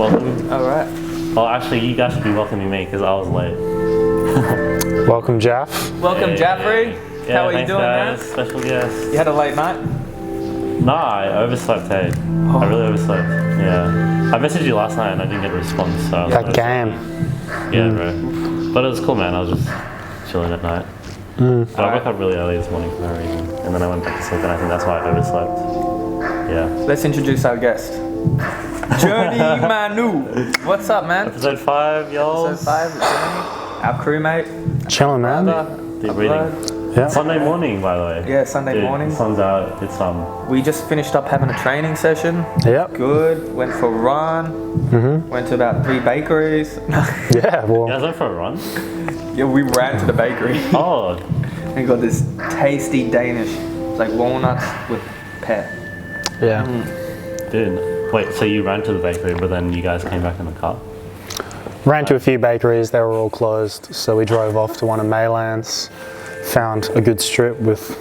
welcome. All right. Oh, actually, you guys should be welcoming me because I was late. Welcome, Jaff. Welcome, Jaffrey. Yeah, How are you doing, guys. man? Special guest. You had a late night? Nah, I overslept, hey. I really overslept. Yeah. I messaged you last night and I didn't get a response, so... That game. Yeah, bro. But it was cool, man. I was just chilling at night. But I woke up really early this morning for no reason. And then I went back to sleep and I think that's why I overslept. Yeah. Let's introduce our guest. Jurnee Manu. What's up, man? Episode 5, y'all. Episode 5 with Jurnee, our crewmate. Chilling, man. Deep breathing. Yeah. Sunday morning, by the way. Yeah, Sunday Dude, morning. The sun's out. It's We just finished up having a training session. Yep. Good. Went for a run. Went to about 3 bakeries. Yeah, well. You guys went for a run? Yeah, we ran to the bakery. Oh. And got this tasty Danish. It's like walnuts with pear. Yeah. Dude. Wait, so you ran to the bakery, but then you guys came back in the car? Ran to a few bakeries, they were all closed, so we drove off to one of Maylands, found a good strip with...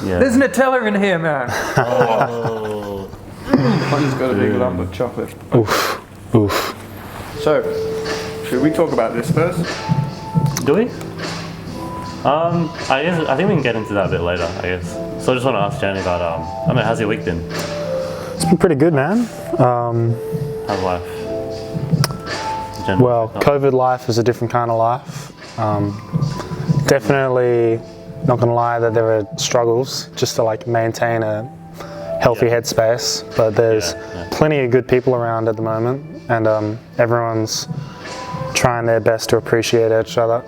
Yeah. There's Nutella in here, man. Oh. I just got a big lump of chocolate. Oof. Oof. So, should we talk about this first? Do we? I think we can get into that a bit later, I guess. So I just want to ask Jurnee about, how's your week been? It's been pretty good, man. How's life? Well, COVID life is a different kind of life. Definitely not gonna lie that there are struggles just to like maintain a healthy headspace, but there's plenty of good people around at the moment, and everyone's trying their best to appreciate each other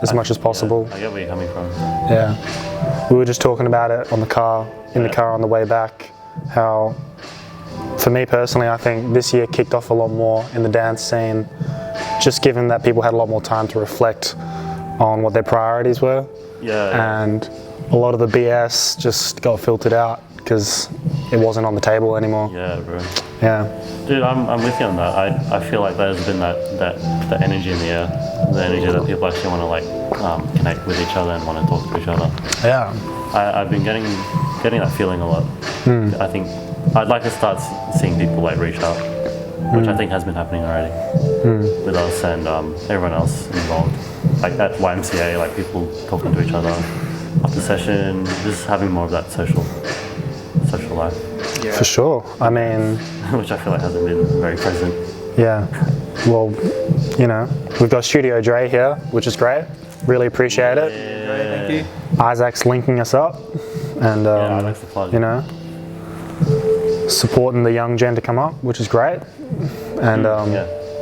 as much as possible. I get where you're coming from. Yeah, we were just talking about it in the car on the way back, how for me personally I think this year kicked off a lot more in the dance scene, just given that people had a lot more time to reflect on what their priorities were. And a lot of the BS just got filtered out because it wasn't on the table anymore. Yeah, bro. Yeah. Dude, I'm with you on that. I feel like there's been that energy in the air, the energy that people actually want to like connect with each other and want to talk to each other. Yeah. I've been getting that feeling a lot. I think I'd like to start seeing people like reach out, which I think has been happening already with us and everyone else involved. Like at YMCA, like people talking to each other after session, just having more of that social life. Yeah. For sure. I mean, which I feel like hasn't been very present. yeah. Well, you know, we've got Studio Dre here, which is great. Really appreciate it. Thank you. Isaac's linking us up, and Isaac's the plug. you know, supporting the young gen to come up, which is great. And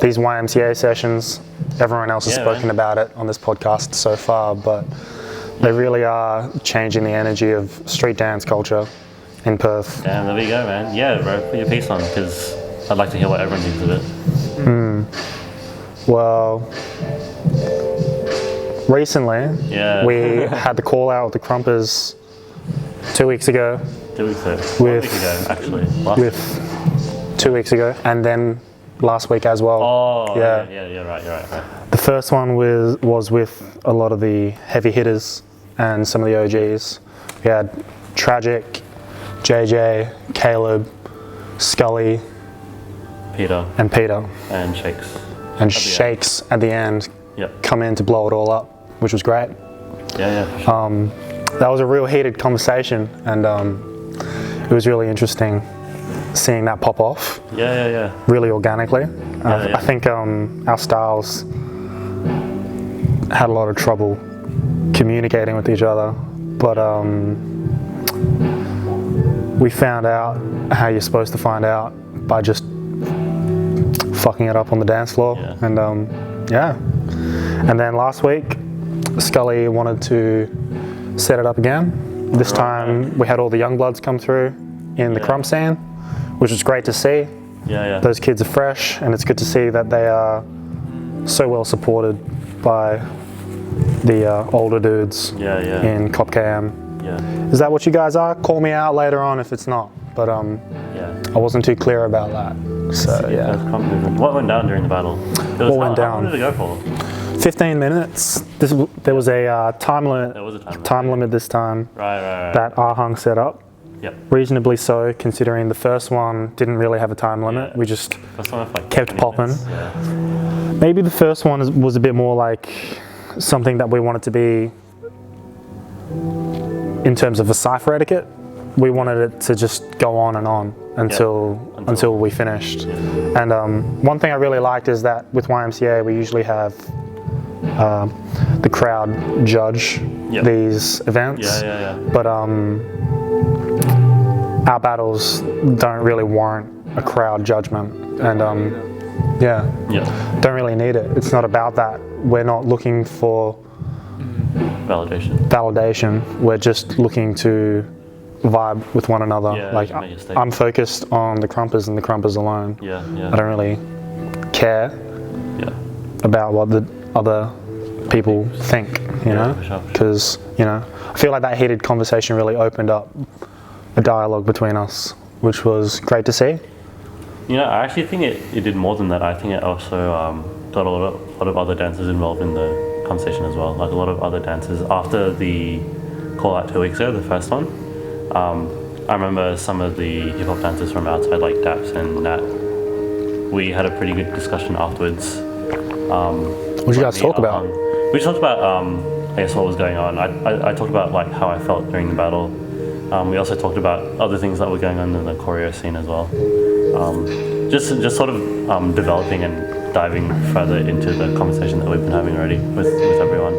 these YMCA sessions, everyone else has spoken about it on this podcast so far, but they really are changing the energy of street dance culture in Perth. Damn, there we go, man. Yeah, bro, put your piece on, because I'd like to hear what everyone thinks of it. Well, recently we had the call out with the Krumpers 2 weeks ago. 2 weeks ago. 1 week ago, actually. Last week. 2 weeks ago, and then last week as well. Oh, yeah, you're right. The first one was with a lot of the heavy hitters and some of the OGs. We had Tragic, JJ, Caleb, Scully, Peter. And Shakes. And Shakes at the end come in to blow it all up, which was great. Yeah, for sure. That was a real heated conversation, and it was really interesting seeing that pop off. Yeah. Really organically. I think our styles had a lot of trouble communicating with each other, but we found out how you're supposed to find out by just fucking it up on the dance floor. And and then last week Scully wanted to set it up again. This time we had all the young bloods come through in the Krump scene, which was great to see. Those kids are fresh, and it's good to see that they are so well supported by the older dudes in Cop KM. Is that what you guys are? Call me out later on if it's not, but I wasn't too clear about that. So What went down during the battle? What went down? How long did it go for? 15 minutes. There was a time limit. There was a time limit. Time limit this time. Right. That Ahang set up. Yep. Reasonably so, considering the first one didn't really have a time limit. Yeah. We just First one, like kept 20 popping. minutes. Yeah. Maybe the first one was a bit more like something that we wanted to be in terms of a cipher etiquette. We wanted it to just go on and on until we finished. Yeah. And one thing I really liked is that with YMCA we usually have the crowd judge these events. But our battles don't really warrant a crowd judgment, and don't really need it. It's not about that. We're not looking for validation. We're just looking to vibe with one another. Like I'm focused on the Krumpers and the Krumpers alone. I don't really care about what the other people think, you know, because I feel like that heated conversation really opened up a dialogue between us, which was great to see. You know, I actually think it did more than that. I think it also got a lot of other dancers involved in the conversation as well. Like a lot of other dancers after the call out 2 weeks ago, the first one. I remember some of the hip hop dancers from outside, like Daps and Nat. We had a pretty good discussion afterwards. What did you guys talk about? We talked about, I guess, what was going on. I talked about like how I felt during the battle. We also talked about other things that were going on in the choreo scene as well. Just sort of developing and diving further into the conversation that we've been having already with everyone.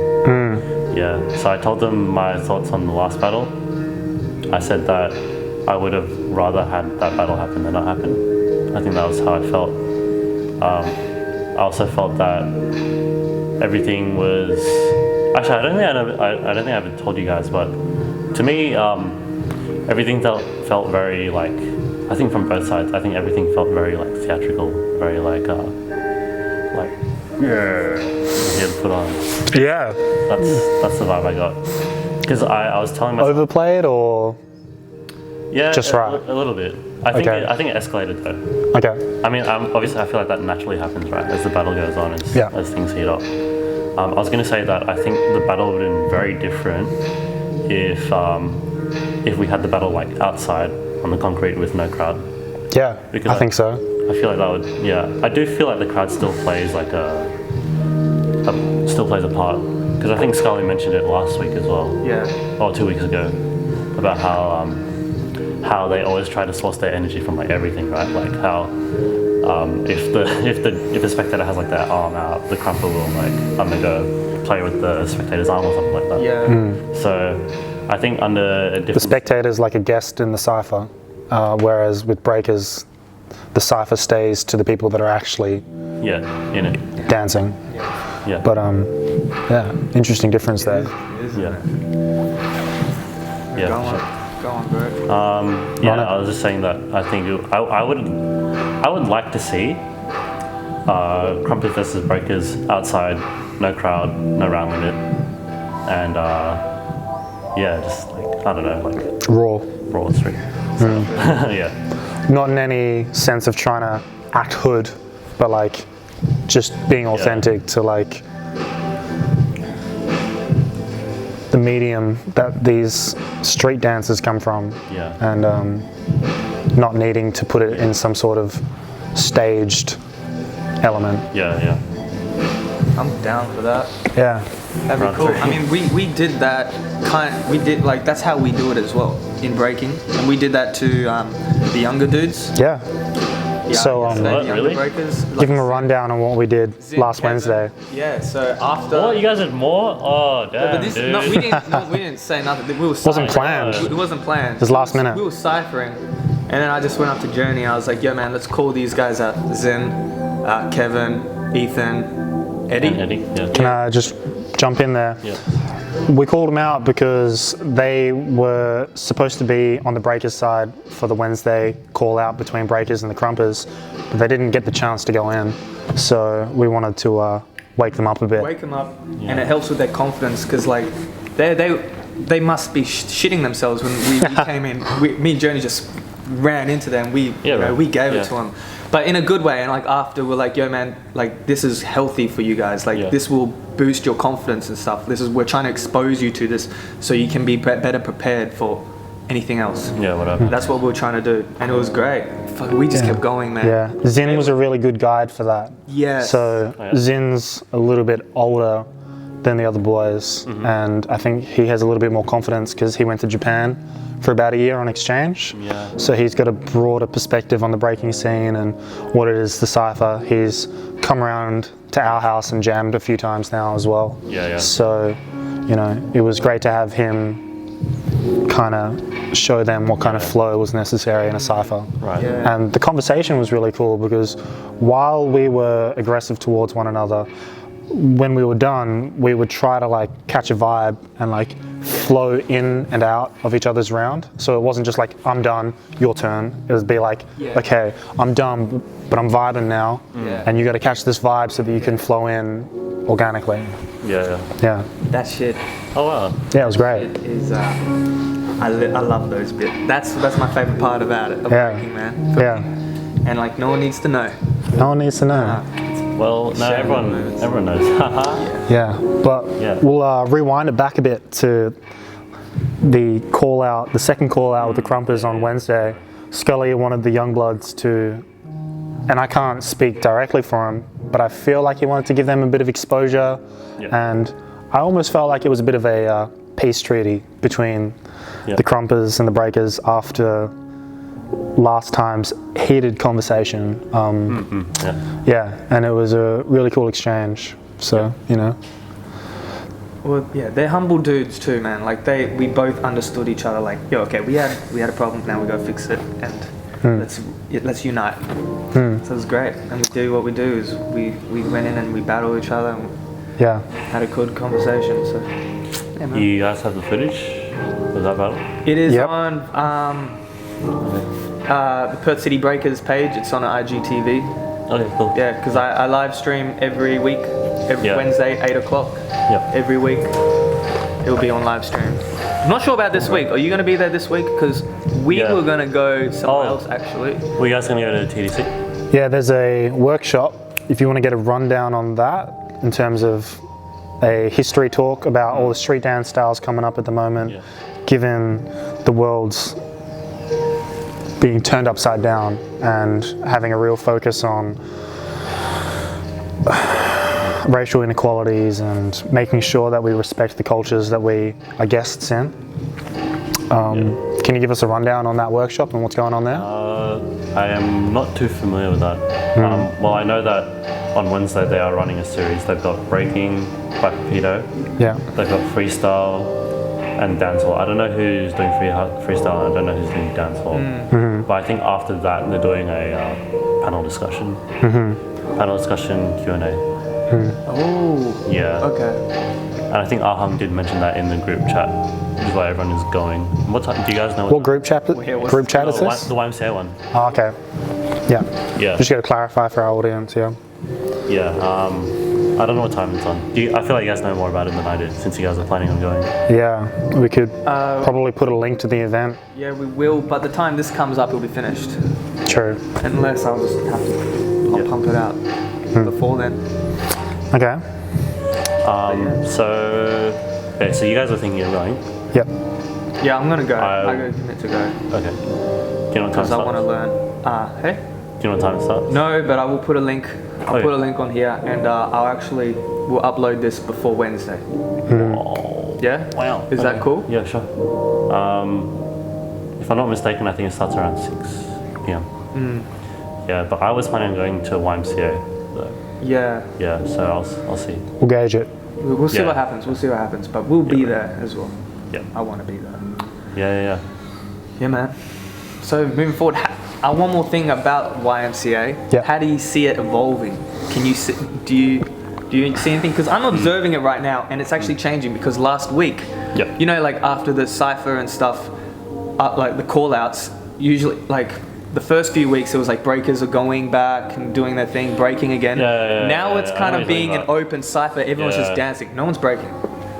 Yeah. So I told them my thoughts on the last battle. I said that I would have rather had that battle happen than not happen. I think that was how I felt. I also felt that everything was actually I don't think I ever told you guys, but to me everything felt very like, I think from both sides, I think everything felt very like theatrical, very like put on. Yeah. That's the vibe I got. Because I was telling myself, overplayed or just right? A little bit. I think it escalated though. Okay. I mean, obviously I feel like that naturally happens, right, as the battle goes on, as things heat up. I was going to say that I think the battle would have been very different if we had the battle like outside on the concrete with no crowd. Yeah, because I think so. I feel like that would, I do feel like the crowd still plays like a part. Because I think Scully mentioned it last week as well. Or 2 weeks ago, about how they always try to source their energy from like everything, right? Like how if the spectator has like their arm out, the Krumper will like undergo play with the spectator's arm or something like that. So I think under a different... The spectator's like a guest in the cipher, whereas with breakers, the cipher stays to the people that are actually in it dancing. But interesting difference there. Go on, bro. I was just saying that I think I would like to see Krumpers versus Breakers outside, no crowd, no round limit, and just like I don't know, like raw street. Not in any sense of trying to act hood, but like just being authentic to like the medium that these street dances come from, and not needing to put it in some sort of staged element. I'm down for that. That'd be cool. I mean, we did that that's how we do it as well in breaking, and we did that to the younger dudes. So really? Breakers, give them a rundown on what we did last Wednesday. So after... What, you guys did more? Oh, damn, dude. We didn't say nothing. We were wasn't planned. It wasn't planned. It was last minute. We were ciphering. And then I just went up to Jurnee. I was like, yo, man, let's call these guys out. Zen, Kevin, Ethan, Eddie. Can I just jump in there? We called them out because they were supposed to be on the breakers side for the Wednesday call out between breakers and the Krumpers, but they didn't get the chance to go in. So we wanted to wake them up a bit. Wake them up, and it helps with their confidence because like they must be shitting themselves when we came in. Me and Jurnee just ran into them. We gave it to them. But in a good way, and like after we're like, yo man, like this is healthy for you guys. Like this will boost your confidence and stuff. We're trying to expose you to this so you can be better prepared for anything else. Yeah, whatever. That's what we were trying to do, and it was great. Fuck, we just kept going, man. Yeah, Zin was a really good guide for that. Yes. So Zin's a little bit older than the other boys, and I think he has a little bit more confidence because he went to Japan for about a year on exchange. Yeah. So he's got a broader perspective on the breaking scene and what it is to cypher. He's come around to our house and jammed a few times now as well. Yeah. So, you know, it was great to have him kind of show them what kind of flow was necessary in a cypher. Right. Yeah. And the conversation was really cool because while we were aggressive towards one another, when we were done, we would try to like catch a vibe and like flow in and out of each other's round. So it wasn't just like, I'm done, your turn. It would be like, okay, I'm done, but I'm vibing now. And you got to catch this vibe so that you can flow in organically. Yeah. That shit. Oh wow. Yeah, it was great. It is. I love those bits. That's my favorite part about it. Of breaking, man. Yeah. And like, no one needs to know. No one needs to know. Well, no, everyone knows. Yeah, but we'll rewind it back a bit to the call out, the second call out with the Krumpers on Wednesday. Scully wanted the young bloods to, and I can't speak directly for him, but I feel like he wanted to give them a bit of exposure, and I almost felt like it was a bit of a peace treaty between the Krumpers and the Breakers after last time's heated conversation. And it was a really cool exchange. So, you know. Well, yeah, they're humble dudes too, man. Like we both understood each other. Like, yo, okay, we had a problem. Now we gotta fix it, and let's unite. So it was great, and we do what we do is we went in and we battled each other. And had a good conversation. So, yeah, man. You guys have the footage of that battle? It is on the Perth City Breakers page. It's on IGTV. Okay, cool. Yeah, because I live stream every week, every Wednesday, 8 o'clock. Every week, it'll be on live stream. I'm not sure about this week. Are you going to be there this week? Because we were going to go somewhere else, actually. Were you guys going to go to TDC? Yeah, there's a workshop. If you want to get a rundown on that, in terms of a history talk about all the street dance styles coming up at the moment, given the world's being turned upside down and having a real focus on racial inequalities and making sure that we respect the cultures that we are guests in. Can you give us a rundown on that workshop and what's going on there? I am not too familiar with that. Well, I know that on Wednesday they are running a series. They've got breaking by Pepito. They've got freestyle and dancehall. I don't know who's doing freestyle and I don't know who's doing dancehall. But I think after that they're doing a panel discussion. Panel discussion Q&A. Oh. Yeah. Okay. And I think Aham did mention that in the group chat. Is why everyone is going. What time? Do you guys know? What group chat? Group chat is this? The YMCA one. Oh, okay. Yeah. Just got to clarify for our audience. I don't know what time it's on. I feel like you guys know more about it than I do, since you guys are planning on going. Yeah, we could probably put a link to the event. Yeah, we will. By the time this comes up, it'll be finished. True. Unless I'll just have to pump it out before then. Okay. So you guys are thinking of going? Yep. Yeah, I'm gonna go. I'm gonna commit to go. Okay. Do you know what time it starts? Because I want to learn. Hey? Do you know what time it starts? No, but I will put a link. I'll put a link on here, and we'll upload this before Wednesday. Yeah? Wow. Is that cool? Yeah, sure. If I'm not mistaken, I think it starts around 6 p.m. Yeah, but I was planning on going to YMCA though. Yeah, so I'll see. We'll gauge it. We'll see what happens. We'll see what happens, but we'll be there as well. Yeah. I want to be there. Yeah. Yeah, man. So moving forward, one more thing about YMCA. Yeah. How do you see it evolving? Can you see? Do you see anything? Because I'm observing it right now, and it's actually changing. Because last week, you know, like after the cipher and stuff, like the call-outs, usually like the first few weeks it was like breakers are going back and doing their thing, breaking again. Now it's kind of being an open cipher. Everyone's just dancing. No one's breaking.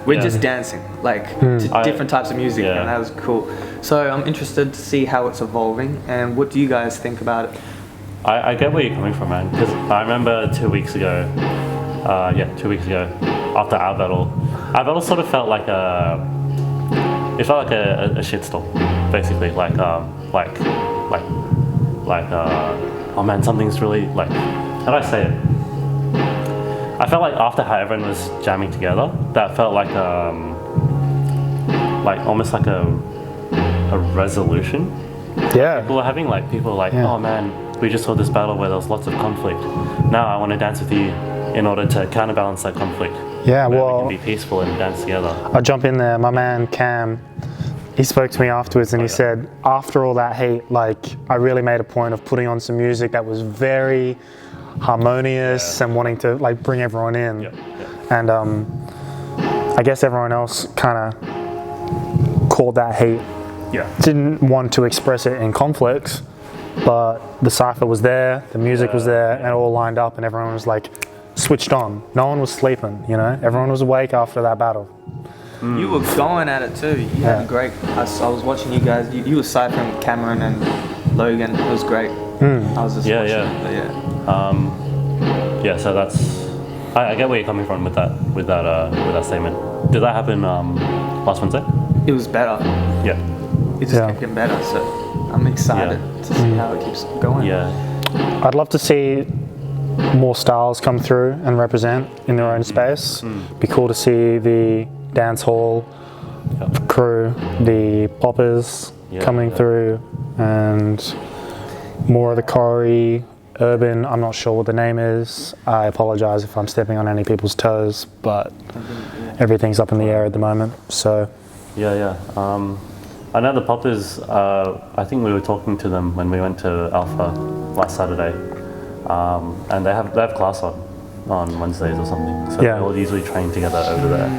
We're just dancing, like to different types of music, and that was cool. So I'm interested to see how it's evolving, and what do you guys think about it? I get where you're coming from, man. Because I remember 2 weeks ago, 2 weeks ago, after our battle sort of felt like a shitstorm. basically oh man, something's really like, how do I say it? I felt like after how everyone was jamming together, that felt like almost like a resolution. Yeah. People were having people were like, oh man, we just saw this battle where there was lots of conflict. Now I want to dance with you in order to counterbalance that conflict. Yeah, where well, we can be peaceful and dance together. I'll jump in there. My man Cam, he spoke to me afterwards and he said, after all that hate, I really made a point of putting on some music that was very harmonious and wanting to bring everyone in. And I guess everyone else kind of called that hate. Didn't want to express it in conflicts, but the cypher was there, the music was there, and it all lined up, and everyone was switched on. No one was sleeping, Everyone was awake after that battle. You were going at it too. You had a great. I was watching you guys. You were ciphering Cameron and Logan. It was great. I was just watching it, but So that's. I get where you're coming from with that statement. Did that happen last Wednesday? It was better. Yeah. It just kept getting better. So I'm excited to see how it keeps going. Yeah. I'd love to see more styles come through and represent in their own space. Be cool to see the dance hall crew, the poppers coming through, and more of the Corey, urban. I'm not sure what the name is. I apologize if I'm stepping on any people's toes, but everything's up in the air at the moment. So I know the poppers. I think we were talking to them when we went to Alpha last Saturday, and they have class on Wednesdays or something. So they all usually train together over there.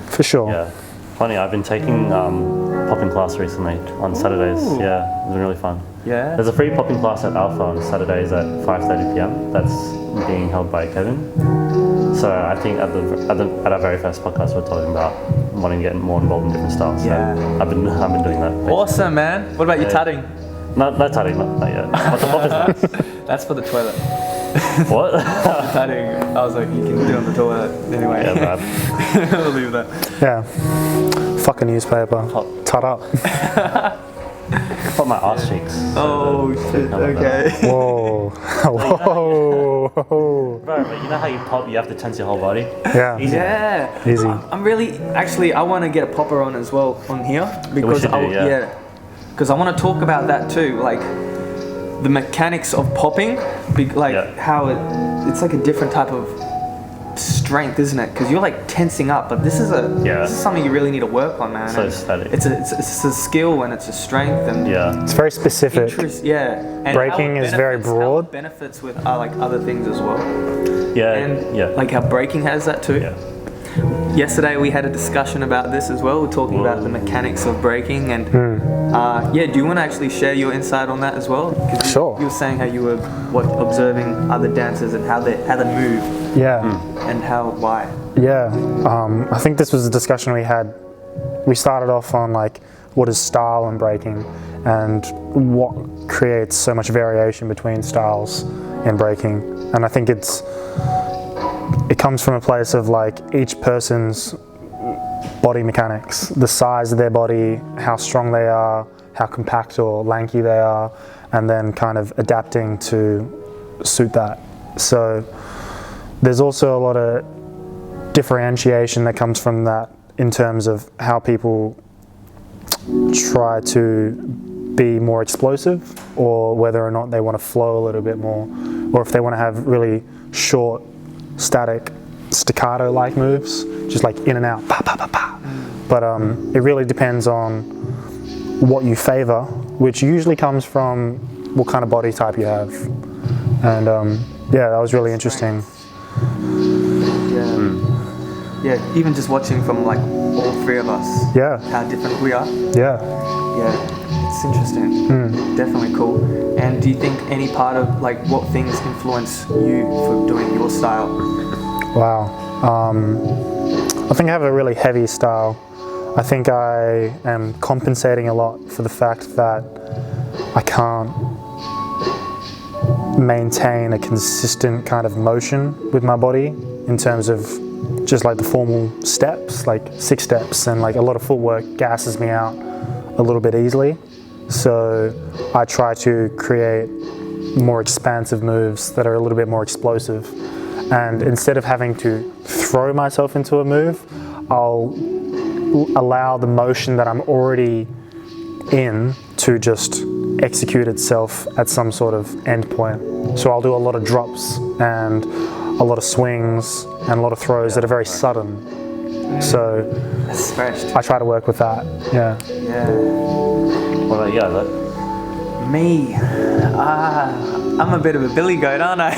For sure. Yeah. Funny, I've been taking popping class recently on Saturdays. Ooh. Yeah, it's been really fun. Yeah. There's a free popping class at Alpha on Saturdays at 5:30 p.m. That's being held by Kevin. So I think at our very first podcast we're talking about wanting to get more involved in different styles. So I've been doing that. Basically. Awesome, man. What about your tutting? No tutting, not yet. But the pop is nice. That's for the toilet. What? Tutting. I was like, you can do it on the toilet anyway. Yeah, bad. We'll leave that. Yeah. Fuck a newspaper. Tut up. Pop my ass cheeks. Oh shit. Okay. Whoa. Whoa. Bro, but you know how you pop, you have to tense your whole body? Yeah. Easy. Yeah. Easy. I'm really I want to get a popper on as well on here because because I want to talk about that too, the mechanics of popping, how it's a different type of strength, isn't it? Because you're tensing up, but this is something you really need to work on, man. So static. It's a skill and it's a strength and it's very specific. And breaking is very broad. How it benefits with other things as well. How breaking has that too. Yesterday we had a discussion about this as well. We're talking about the mechanics of breaking and do you want to actually share your insight on that as well? Sure. You were saying how you were observing other dancers and how they move. And why. I think this was a discussion we had. We started off on what is style and breaking and what creates so much variation between styles in breaking. And I think it comes from a place of each person's body mechanics, the size of their body, how strong they are, how compact or lanky they are, and then kind of adapting to suit that. So there's also a lot of differentiation that comes from that in terms of how people try to be more explosive, or whether or not they want to flow a little bit more, or if they want to have really short, static, staccato-like moves, just in and out, pa, pa, pa, pa. But it really depends on what you favor, which usually comes from what kind of body type you have. And that was really interesting. Even just watching from all three of us. How different we are. It's interesting. Definitely cool. And do you think any part of what things influence you for doing your style? Wow. I think I have a really heavy style. I think I am compensating a lot for the fact that I can't maintain a consistent kind of motion with my body in terms of just the formal steps, 6 steps, and a lot of footwork gasses me out a little bit easily. So I try to create more expansive moves that are a little bit more explosive. And instead of having to throw myself into a move, I'll allow the motion that I'm already in to just execute itself at some sort of end point. So I'll do a lot of drops and a lot of swings and a lot of throws that are very sudden. So That's fresh. I try to work with that. Yeah. Yeah. Well, yeah. Me, I'm a bit of a billy goat, aren't I?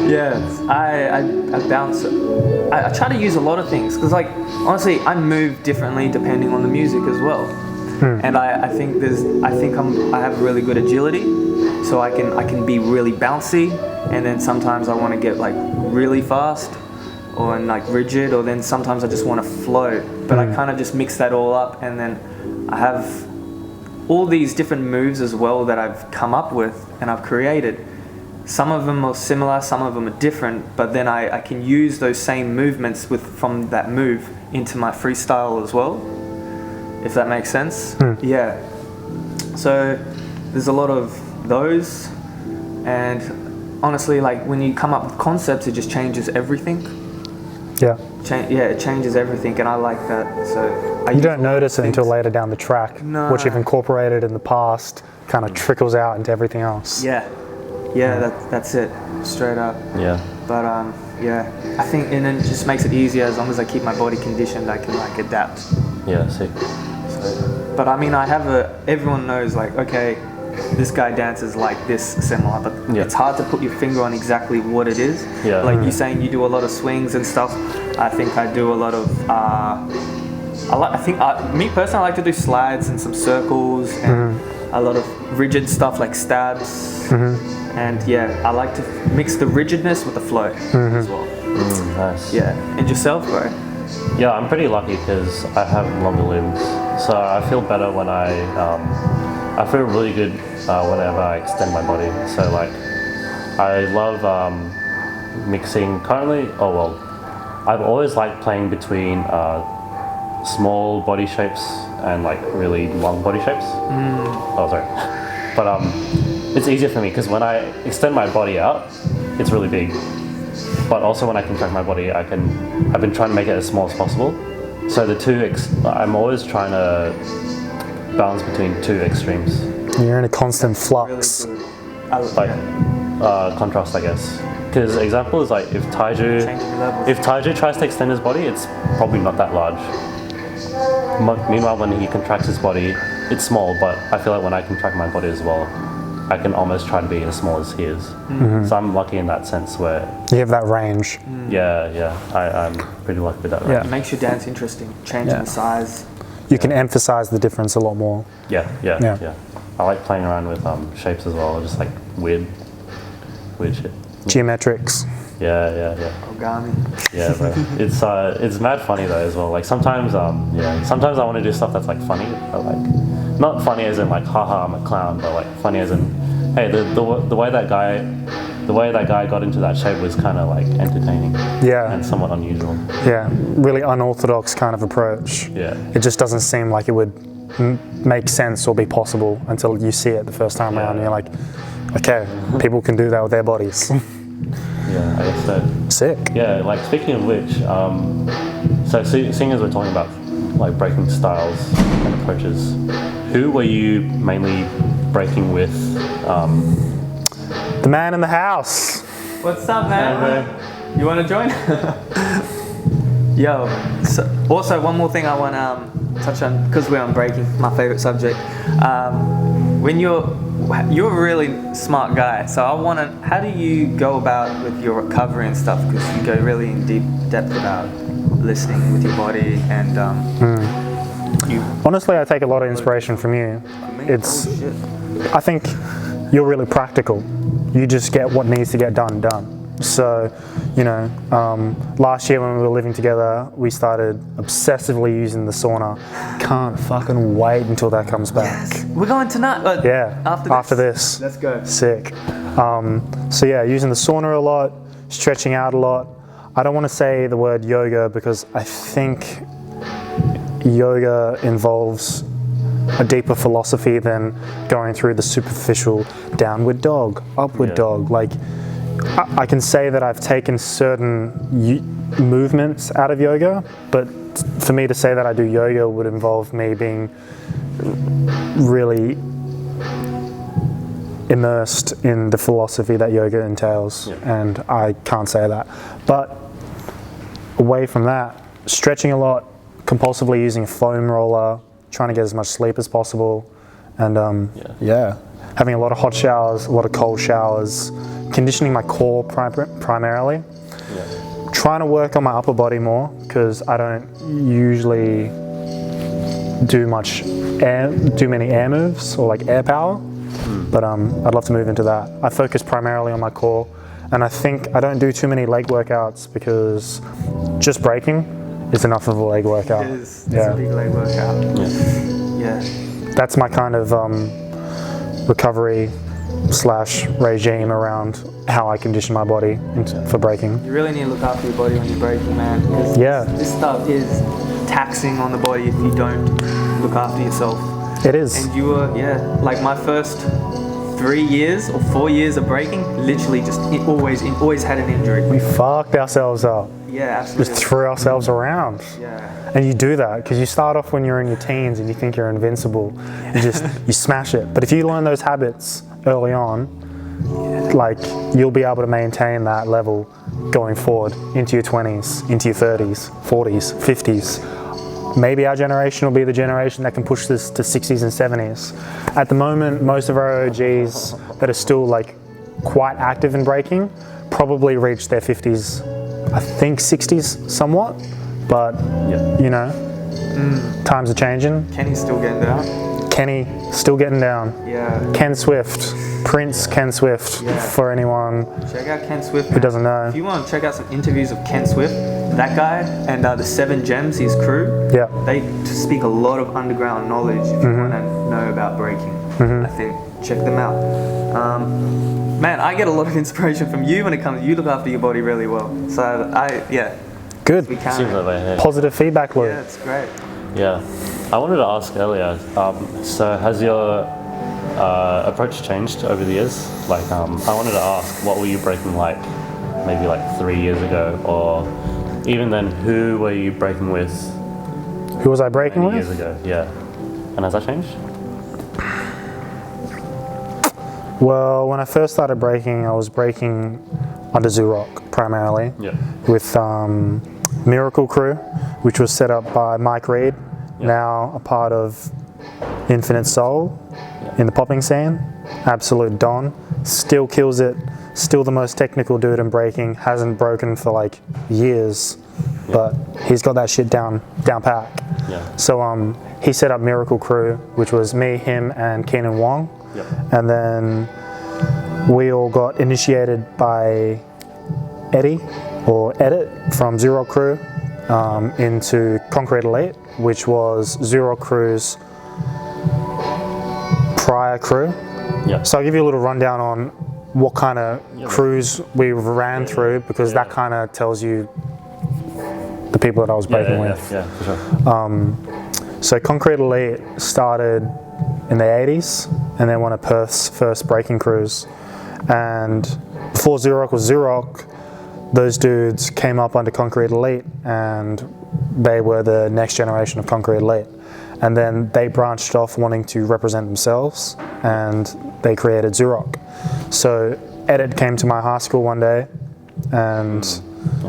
Yeah, I bounce. I try to use a lot of things because, like, honestly, I move differently depending on the music as well. And I think I have really good agility, so I can be really bouncy, and then sometimes I want to get like really fast, or like rigid, or then sometimes I just want to float. But I kind of just mix that all up, and then I have all these different moves as well that I've come up with and I've created. Some of them are similar, some of them are different, but then I can use those same movements from that move into my freestyle as well, if that makes sense. Yeah. So there's a lot of those, and honestly, like when you come up with concepts, it just changes everything. Yeah. It changes everything, and I like that. So you don't notice it until later down the track. No. What you've incorporated in the past kind of trickles out into everything else. Yeah, that's it, straight up. Yeah. But yeah, I think, and then it just makes it easier as long as I keep my body conditioned. I can like adapt. Yeah. Sick. So, but I mean, everyone knows like, okay, this guy dances like this similar, but it's hard to put your finger on exactly what it is. Yeah. Like you saying you do a lot of swings and stuff. I think I do a lot of. Me personally, I like to do slides and some circles and a lot of rigid stuff like stabs. And yeah, I like to mix the rigidness with the flow as well. Nice. Yeah. And yourself, bro? Yeah, I'm pretty lucky because I have longer limbs, so I feel better when I feel really good whenever I extend my body. So like, I love mixing. Currently, I've always liked playing between small body shapes and like really long body shapes. Oh, sorry. But it's easier for me because when I extend my body out, it's really big. But also when I contract my body, I've been trying to make it as small as possible. So I'm always trying to balance between two extremes. You're in a constant flux. Really Contrast, I guess. Because example is like if Taiju tries to extend his body, it's probably not that large. Meanwhile, when he contracts his body, it's small. But I feel like when I contract my body as well, I can almost try to be as small as he is. So I'm lucky in that sense where you have that range. Yeah. I'm pretty lucky with that. Yeah. It makes your dance interesting, changing the size. You can emphasize the difference a lot more. Yeah. I like playing around with shapes as well, just like weird shit. Geometrics. Yeah. Origami. Yeah, bro. It's mad funny though as well. Like sometimes sometimes I want to do stuff that's like funny, but like not funny as in like haha I'm a clown, but like funny as in hey the way that guy got into that shape was kind of like entertaining. Yeah. And somewhat unusual. Yeah, really unorthodox kind of approach. Yeah. It just doesn't seem like it would make sense or be possible until you see it the first time around and you're like, okay, people can do that with their bodies. Yeah, I guess so. Sick. Yeah, like speaking of which, so seeing as we're talking about like breaking styles and approaches, who were you mainly breaking with? The man in the house. What's up, man? You want to join? Yo. So, also, one more thing I want to touch on, because we're on breaking, my favorite subject. When you're a really smart guy, so I want to. How do you go about with your recovery and stuff? Because you go really in deep depth about listening with your body and. Honestly, I take a lot of inspiration from you. I think you're really practical. You just get what needs to get done. So, last year when we were living together, we started obsessively using the sauna. Can't fucking wait until that comes back. Yes. We're going tonight. Yeah. After this. Let's go. Sick. So yeah, using the sauna a lot, stretching out a lot. I don't want to say the word yoga because I think yoga involves a deeper philosophy than going through the superficial downward dog, upward dog. Like, I can say that I've taken certain movements out of yoga, but for me to say that I do yoga would involve me being really immersed in the philosophy that yoga entails, and I can't say that. But away from that, stretching a lot, compulsively using a foam roller, trying to get as much sleep as possible, and having a lot of hot showers, a lot of cold showers, conditioning my core primarily. Trying to work on my upper body more, because I don't usually do many air moves or like air power, but I'd love to move into that. I focus primarily on my core, and I think I don't do too many leg workouts because just braking is enough of a leg workout. It's a big leg workout. That's my kind of recovery / regime around how I condition my body for braking. You really need to look after your body when you're braking, man. This stuff is taxing on the body if you don't look after yourself. It is. And you were, like my first 3 years or 4 years of braking, literally just always had an injury. We fucked ourselves up. Yeah, absolutely. Just threw ourselves around. Yeah. And you do that because you start off when you're in your teens and you think you're invincible. You smash it. But if you learn those habits early on, like, you'll be able to maintain that level going forward into your 20s, into your 30s, 40s, 50s. Maybe our generation will be the generation that can push this to 60s and 70s. At the moment, most of our OGs that are still like quite active in braking probably reach their 50s, I think 60s somewhat, but you know, times are changing. Kenny's still getting down. Kenny still getting down. Yeah. Ken Swift, Prince Ken Swift, for anyone check out Ken Swift, who doesn't know. If you want to check out some interviews of Ken Swift, that guy and the 7 Gems, his crew, they speak a lot of underground knowledge if you want to know about braking. I think check them out. Man, I get a lot of inspiration from you when it comes. You look after your body really well. So Good. We can. Seems that way, yeah. Positive feedback loop. Yeah, it's great. Yeah. I wanted to ask earlier, so has your approach changed over the years? Like, I wanted to ask, what were you braking like maybe like 3 years ago, or even then, who were you braking with? Who was I braking with? Years ago, yeah. And has that changed? Well, when I first started braking, I was braking under Zurok primarily, with Miracle Crew, which was set up by Mike Reed, now a part of Infinite Soul in the popping scene. Absolute Don, still kills it, still the most technical dude in braking, hasn't broken for like years, but he's got that shit down pack. So he set up Miracle Crew, which was me, him, and Keenan Wong. And then we all got initiated by Eddie, or Edit, from Zero Crew into Concrete Elite, which was Zero Crew's prior crew. So I'll give you a little rundown on what kind of crews we ran through, because that kind of tells you the people that I was braking with. For sure. So Concrete Elite started in the 80s, and then one of Perth's first braking crews. And before Xerox was Xerox, those dudes came up under Concrete Elite, and they were the next generation of Concrete Elite. And then they branched off wanting to represent themselves, and they created Xerox. So Edit came to my high school one day and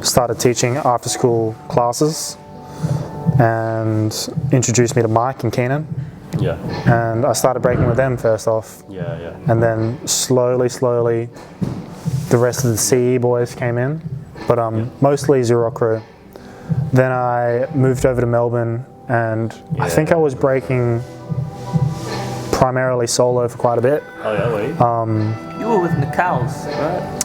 started teaching after school classes, and introduced me to Mike and Keenan. And I started braking with them first off. And then slowly, the rest of the CE boys came in, but mostly Zero Crew. Then I moved over to Melbourne, and I think I was braking primarily solo for quite a bit. You were with Nicals, right?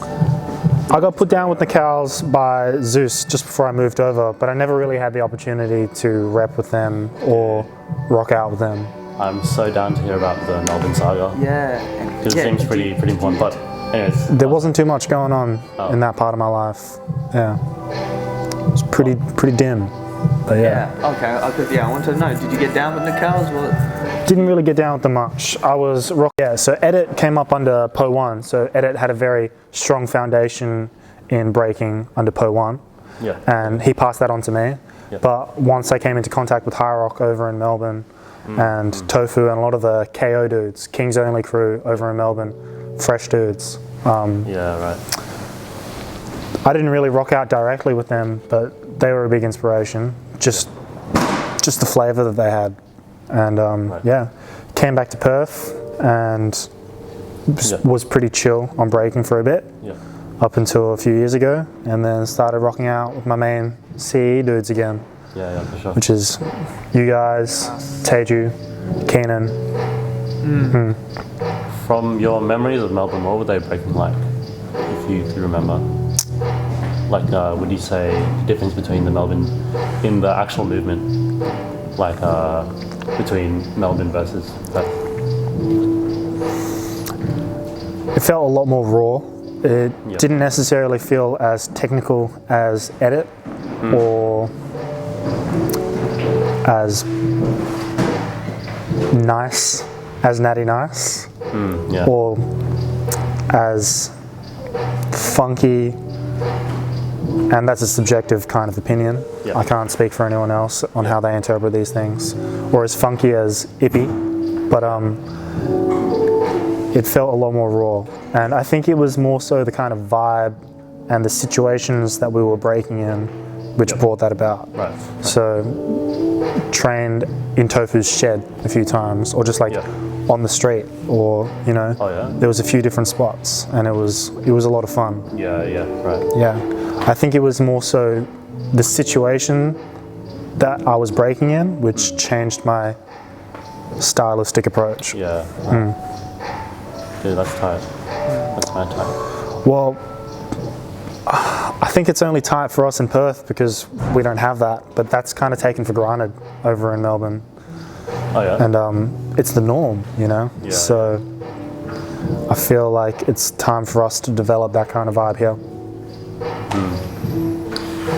I got put down with Nicals by Zeus just before I moved over, but I never really had the opportunity to rep with them or rock out with them. I'm so down to hear about the Melbourne Saga. Because it seems pretty important. But anyways, there wasn't too much going on in that part of my life. It was pretty dim. But Okay. I wanted to know. Did you get down with Nicals? Didn't really get down with them much. I was so Edit came up under Po 1, so Edit had a very strong foundation in breaking under Po 1, and he passed that on to me. But once I came into contact with High Rock over in Melbourne, and Tofu and a lot of the KO dudes, King's Only crew over in Melbourne, fresh dudes. I didn't really rock out directly with them, but they were a big inspiration. Just the flavour that they had. And came back to Perth and was pretty chill on breaking for a bit, up until a few years ago, and then started rocking out with my main CE dudes again. For sure. Which is you guys, Teju, Keenan. From your memories of Melbourne, what were they breaking like, if you could remember? Like, would you say the difference between the Melbourne, in the actual movement, like between Melbourne versus Perth? It felt a lot more raw. It didn't necessarily feel as technical as Edit or as nice as Natty Nice or as funky, and that's a subjective kind of opinion. I can't speak for anyone else on how they interpret these things, or as funky as Ippy, but it felt a lot more raw, and I think it was more so the kind of vibe and the situations that we were breaking in which brought that about. So trained in Tofu's shed a few times, or just like on the street, or there was a few different spots, and it was a lot of fun. I think it was more so the situation that I was breaking in which changed my stylistic approach. Dude, that's tight. That's kind of tight. Well, I think it's only tight for us in Perth because we don't have that, but that's kind of taken for granted over in Melbourne. And it's the norm, so I feel like it's time for us to develop that kind of vibe here.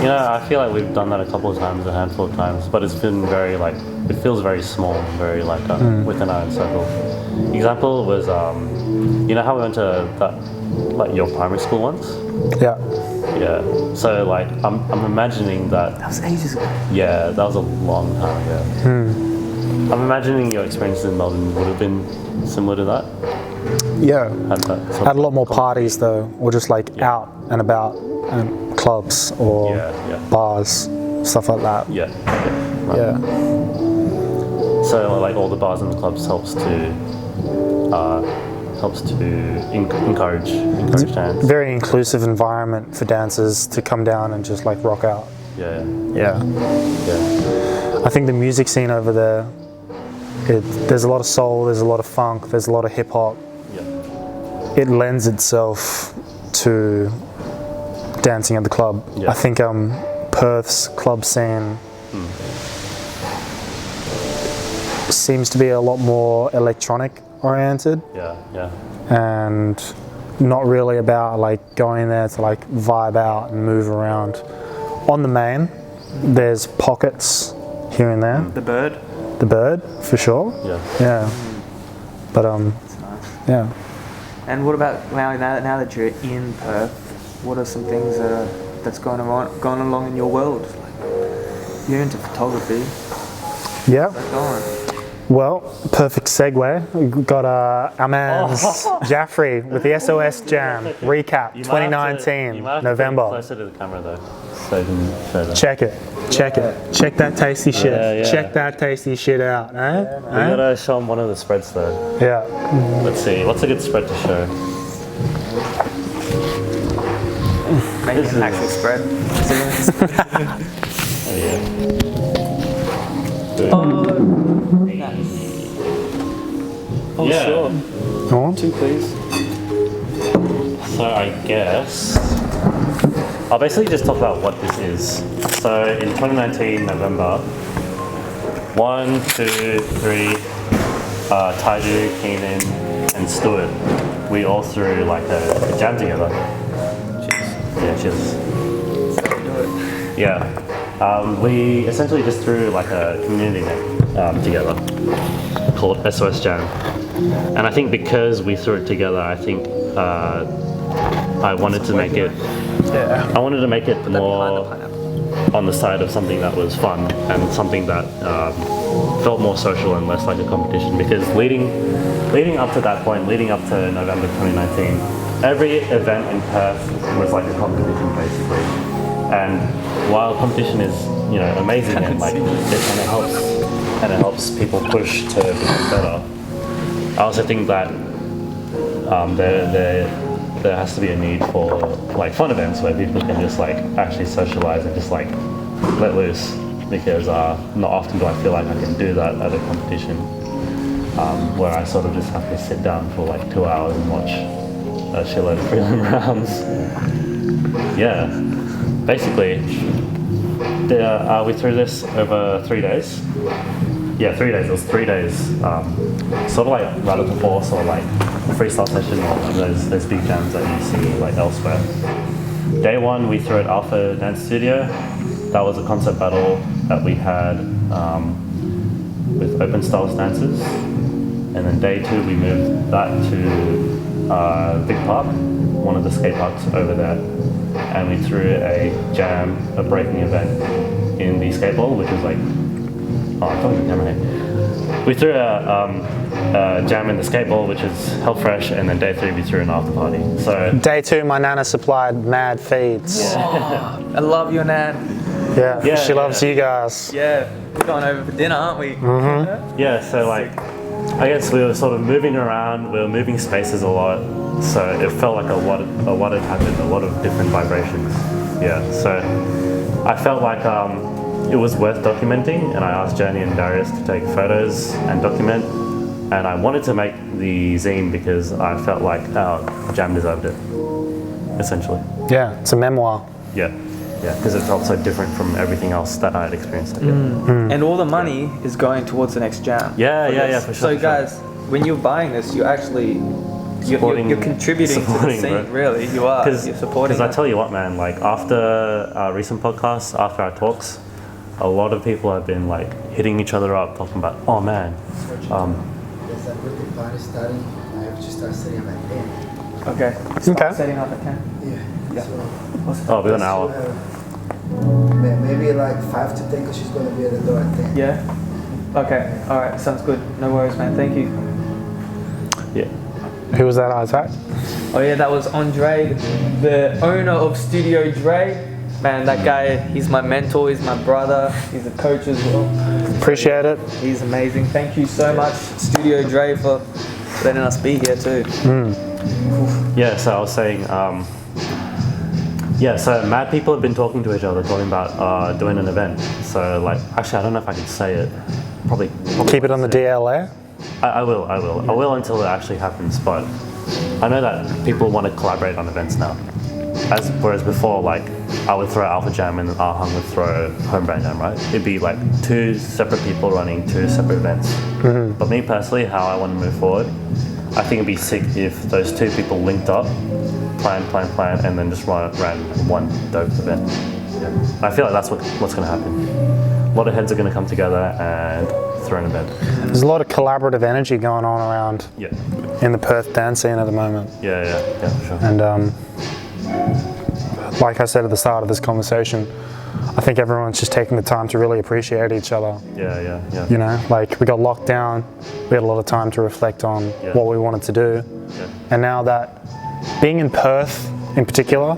I feel like we've done that a couple of times, a handful of times, but it's been very it feels very small, very within our own circle. Example was, how we went to that, your primary school once? So I'm imagining that. That was ages ago. Yeah, that was a long time ago. I'm imagining your experiences in Melbourne would have been similar to that. Had a lot more parties though, or just out and about, and clubs or bars, stuff like that. So all the bars and the clubs helps to encourage dance. Very inclusive environment for dancers to come down and just rock out. I think the music scene over there, there's a lot of soul, there's a lot of funk, there's a lot of hip hop. It lends itself to dancing at the club. I think Perth's club scene seems to be a lot more electronic oriented. And not really about going there to vibe out and move around. On the main, there's pockets here and there. The Bird, for sure. But That's nice. And what about now that you're in Perth? What are some things that's going along in your world? You're into photography. How's that going? Well, perfect segue. We've got our man Jaffrey with the SOS Jam recap 2019 November. Closer to the camera though, so you can show that. Check it. Check that tasty shit. Check that tasty shit out. We gotta show them one of the spreads though. Let's see. What's a good spread to show? Maybe an actual spread. Sure. Go on. 2 please. So I guess I'll basically just talk about what this is. So in 2019 November, 1, 2, 3, Taiju, Keenan, and Stuart, we all threw a jam together. Cheers. We essentially just threw a community night. together called SOS Jam. And I think because we threw it together, I think I wanted to make it. I wanted to make it more on the side of something that was fun and something that felt more social and less like a competition. Because leading up to that point, leading up to November 2019, every event in Perth was like a competition basically. And while competition is amazing and like it helps people push to become better, I also think that there has to be a need for like fun events where people can just like actually socialize and just like let loose, because not often do I feel like I can do that at a competition where I sort of just have to sit down for like 2 hours and watch a shitload of prelim rounds. Yeah, basically we threw this over 3 days. Yeah, 3 days. It was 3 days, sort of like Rattle to Force or like freestyle session or those big jams that you see like elsewhere. Day one, we threw at Alpha Dance Studio. That was a concept battle that we had with open styles dancers. And then day two, we moved that to Big Park, one of the skate parks over there. And we threw a jam, a breaking event in the skateball, which was like, we threw a jam in the skateball, which is held fresh, and then day three we threw an after party. So day two, my nana supplied mad feeds. Oh, I love your nan. Yeah, she loves you guys. Yeah, we're going over for dinner, aren't we? Mm-hmm. Yeah, so like, I guess we were sort of moving around, we were moving spaces a lot, so it felt like a lot had happened, a lot of different vibrations. Yeah, so I felt like it was worth documenting, and I asked Jurnee and Darius to take photos and document, and I wanted to make the zine because I felt like our jam deserved it, essentially. Yeah, it's a memoir. Yeah, because it felt so different from everything else that I had experienced. And all the money is going towards the next jam. Yeah, for sure. So guys, when you're buying this, you're actually you're contributing to the scene, bro. Really. You are. You're supporting. Because I tell you what, man, like after our recent podcasts, after our talks, a lot of people have been like hitting each other up, talking about, oh man. There's a birthday party starting. I have to start setting up at 10. Okay. Start setting up at 10. Yeah. So, we got an hour. Maybe like 5 to 10, because she's going to be at the door at 10. Yeah. Okay. All right. Sounds good. No worries, man. Thank you. Yeah. Who was that, Isaac? Oh yeah, that was Andre, the owner of Studio Dre. Man, that guy, he's my mentor, he's my brother, he's a coach as well. Appreciate it. He's amazing. Thank you so much, Studio Dre, for letting us be here too. Yeah, so I was saying, so mad people have been talking to each other, talking about doing an event. So like, actually I don't know if I can say it. Probably keep it on the DLA? I will until it actually happens, but I know that people want to collaborate on events now. Whereas before, like, I would throw Alpha Jam and Ahang would throw Home Brand Jam, right? It'd be like 2 separate people running 2 separate events. Mm-hmm. But me personally, how I want to move forward, I think it'd be sick if those 2 people linked up, plan, and then just ran one dope event. Yeah. I feel like that's what's going to happen. A lot of heads are going to come together and throw an event. There's a lot of collaborative energy going on around in the Perth dance scene at the moment. Yeah, for sure. And like I said at the start of this conversation, I think everyone's just taking the time to really appreciate each other. Yeah. You know, like we got locked down, we had a lot of time to reflect on what we wanted to do. Yeah. And now that being in Perth in particular,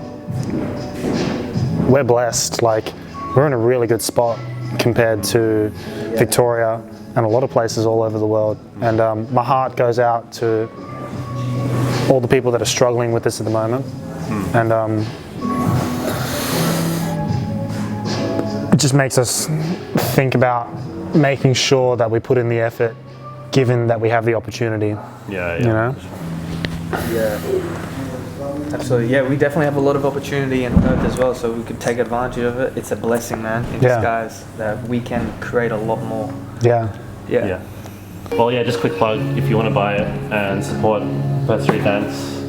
we're blessed. Like, we're in a really good spot compared to Victoria and a lot of places all over the world. And my heart goes out to all the people that are struggling with this at the moment. And it just makes us think about making sure that we put in the effort, given that we have the opportunity. Yeah. You know? Yeah. Absolutely. Yeah, we definitely have a lot of opportunity in Perth as well, so we could take advantage of it. It's a blessing, man, in disguise, that we can create a lot more. Yeah. Well, just quick plug, if you want to buy it and support Perth Street Dance,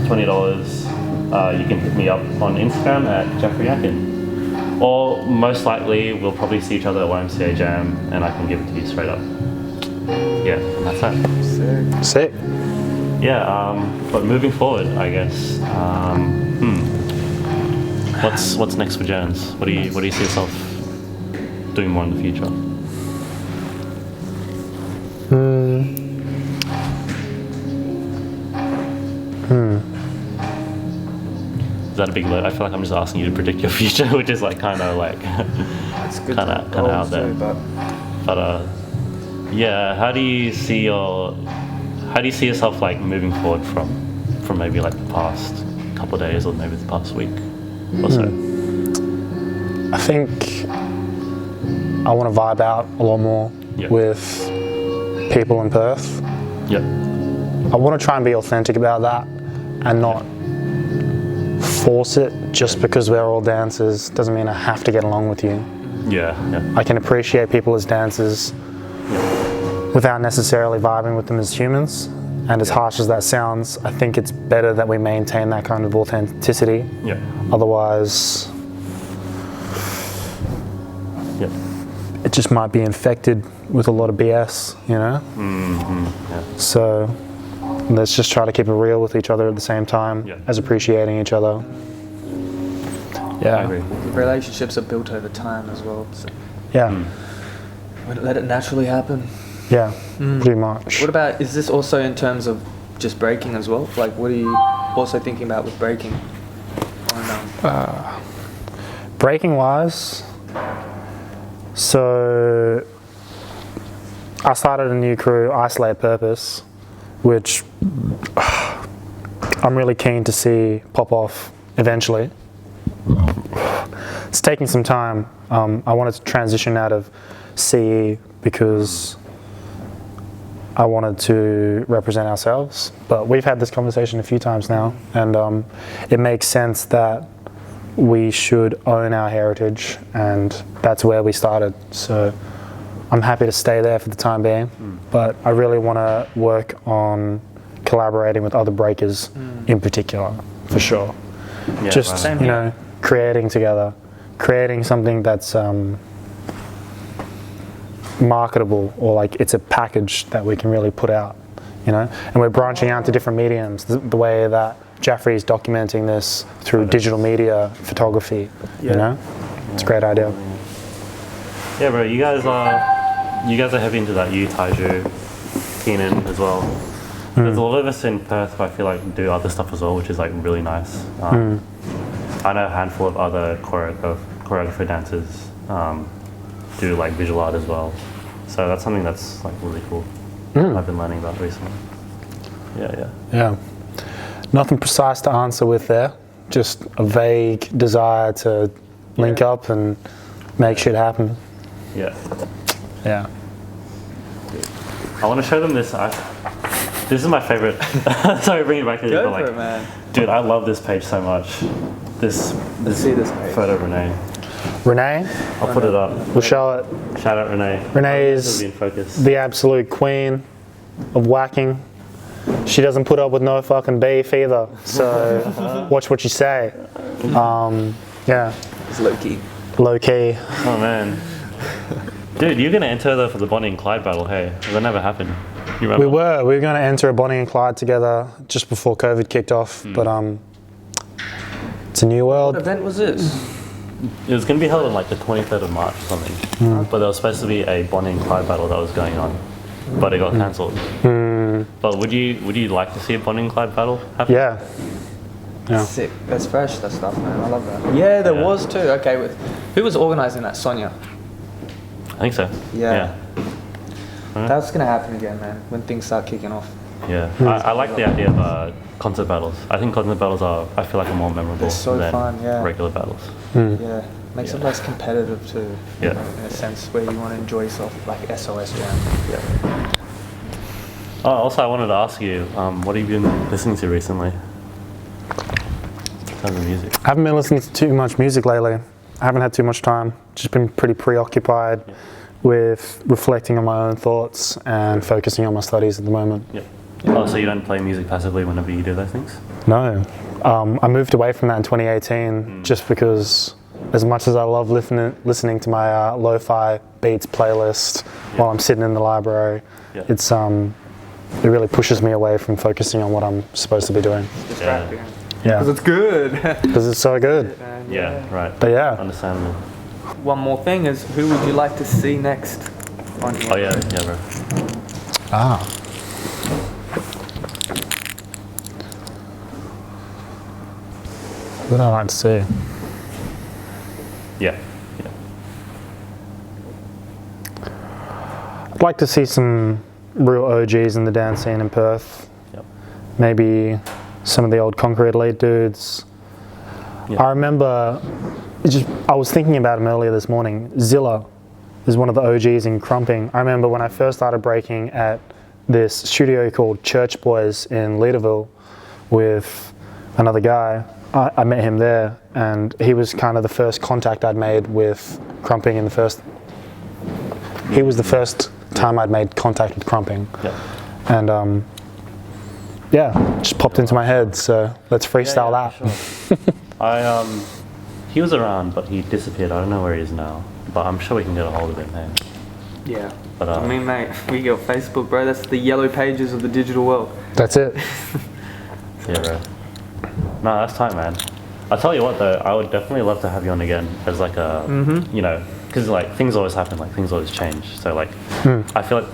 $20. You can hit me up on Instagram at Jeffrey Akin. Or most likely, we'll probably see each other at YMCA Jam, and I can give it to you straight up. Yeah, and that's that. Sick. Yeah, but moving forward, I guess. What's next for Jones? What do you see yourself doing more in the future? Is that a big load? I feel like I'm just asking you to predict your future, which is like kind of like It's good kind of out there. But yeah, how do you see yourself like moving forward from maybe like the past couple of days or maybe the past week or so? I think I want to vibe out a lot more with people in Perth. Yep. I want to try and be authentic about that and not force it just because we're all dancers. Doesn't mean I have to get along with you. Yeah. I can appreciate people as dancers without necessarily vibing with them as humans. And as harsh as that sounds, I think it's better that we maintain that kind of authenticity. Yeah. Otherwise, it just might be infected with a lot of BS, you know? Yeah. So let's just try to keep it real with each other at the same time as appreciating each other. Yeah. I agree. Relationships are built over time as well. So Yeah. let it naturally happen. Yeah, pretty much. What about, is this also in terms of just breaking as well? Like, what are you also thinking about with breaking? Breaking wise, so I started a new crew, Isolate Purpose, which I'm really keen to see pop off eventually. It's taking some time. I wanted to transition out of CE because I wanted to represent ourselves, but we've had this conversation a few times now, and it makes sense that we should own our heritage, and that's where we started. So I'm happy to stay there for the time being, but I really want to work on collaborating with other breakers in particular, for sure. Yeah, Just, right. you know, creating together, creating something that's marketable, or like it's a package that we can really put out, you know. And we're branching out to different mediums, the way that Jaffrey is documenting this through digital media, photography, you know. It's a great idea. Yeah, bro, you guys are heavy into that. You, Taiju, Keenan as well. There's a lot of us in Perth who I feel like do other stuff as well, which is like really nice. I know a handful of other choreographer dancers do like visual art as well. So that's something that's like really cool. I've been learning about recently. Yeah. Nothing precise to answer with there. Just a vague desire to link up and make shit happen. Yeah. Yeah. I want to show them this. This is my favorite. Sorry, bring it back to you. Go But for like, it, man. dude, I love this page so much. Let's see this page. Photo of Renee. Renee, I'll put it up. we'll show it. Shout out Renee. Renee This will is be in focus. the absolute queen of whacking. She doesn't put up with no fucking beef either. So watch what you say. Yeah. It's low key. Low key. Oh man. Dude, you're gonna enter for the Bonnie and Clyde battle, hey? That never happened. You remember? We were going to enter a Bonnie and Clyde together just before COVID kicked off, but it's a new world. What event was this? It was gonna be held on like the 23rd of March or something. But there was supposed to be a Bonnie and Clyde battle that was going on, but it got cancelled. But would you like to see a Bonnie and Clyde battle happen? Yeah. Sick. That's fresh, that stuff, man. I love that. Yeah, there was too. Okay, who was organising that? Sonia? I think so. Yeah. That's gonna happen again, man, when things start kicking off. Yeah. I like the idea of concert battles. I think concert battles I feel like are more memorable They're so than fun, yeah. regular battles. Yeah. Makes it less competitive too. Yeah. You know, in a sense where you want to enjoy yourself, like SOS Jam. Yeah. Oh, also I wanted to ask you, what have you been listening to recently? In terms of music. I haven't been listening to too much music lately. I haven't had too much time. Just been pretty preoccupied with reflecting on my own thoughts and focusing on my studies at the moment. Yeah. Oh, so you don't play music passively whenever you do those things? No. I moved away from that in 2018 just because as much as I love listening to my lo-fi beats playlist while I'm sitting in the library, it's it really pushes me away from focusing on what I'm supposed to be doing. Distracting. Yeah. Because it's good. Because it's so good. Yeah, right. But yeah. Understandable. One more thing is, who would you like to see next on here? Oh yeah, bro. Ah. What would I like to see? Yeah. I'd like to see some real OGs in the dance scene in Perth. Yep. Maybe some of the old Concrete Elite dudes. Yep. I remember, I was thinking about him earlier this morning. Zilla is one of the OGs in Krumping. I remember when I first started breaking at this studio called Church Boys in Leaderville with another guy. I met him there, and he was kind of the first contact I'd made with Krumping in the first. He was the first time I'd made contact with Krumping. Yep. And yeah, just popped into my head. So let's freestyle that. Sure. He was around, but he disappeared. I don't know where he is now, but I'm sure we can get a hold of him, man. Yeah. But I mean, mate, we got Facebook, bro. That's the yellow pages of the digital world. That's it. Yeah, bro. No, that's tight, man. I tell you what, though, I would definitely love to have you on again as like a, you know, because like things always happen, like things always change. So like, I feel like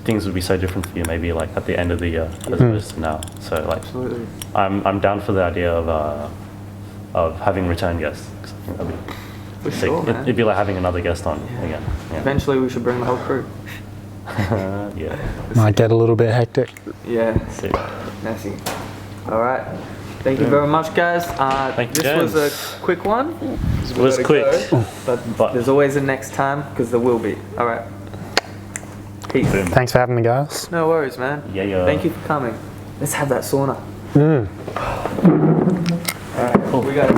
things would be so different for you, maybe like at the end of the year as opposed to now. So like, Absolutely. I'm down for the idea of having return guests. 'Cause I think that'd be For sick. sure, man. It'd be like having another guest on again. Yeah. Eventually, we should bring the whole crew. Yeah. Might get a little bit hectic. Yeah. Sick. Messy. All right. Thank you very much, guys. Thank you, this was a James. quick one. It was quick. But there's always a next time, because there will be. All right. Peace. Boom. Thanks for having me, guys. No worries, man. Yeah. Thank you for coming. Let's have that sauna. All right. Cool. We got to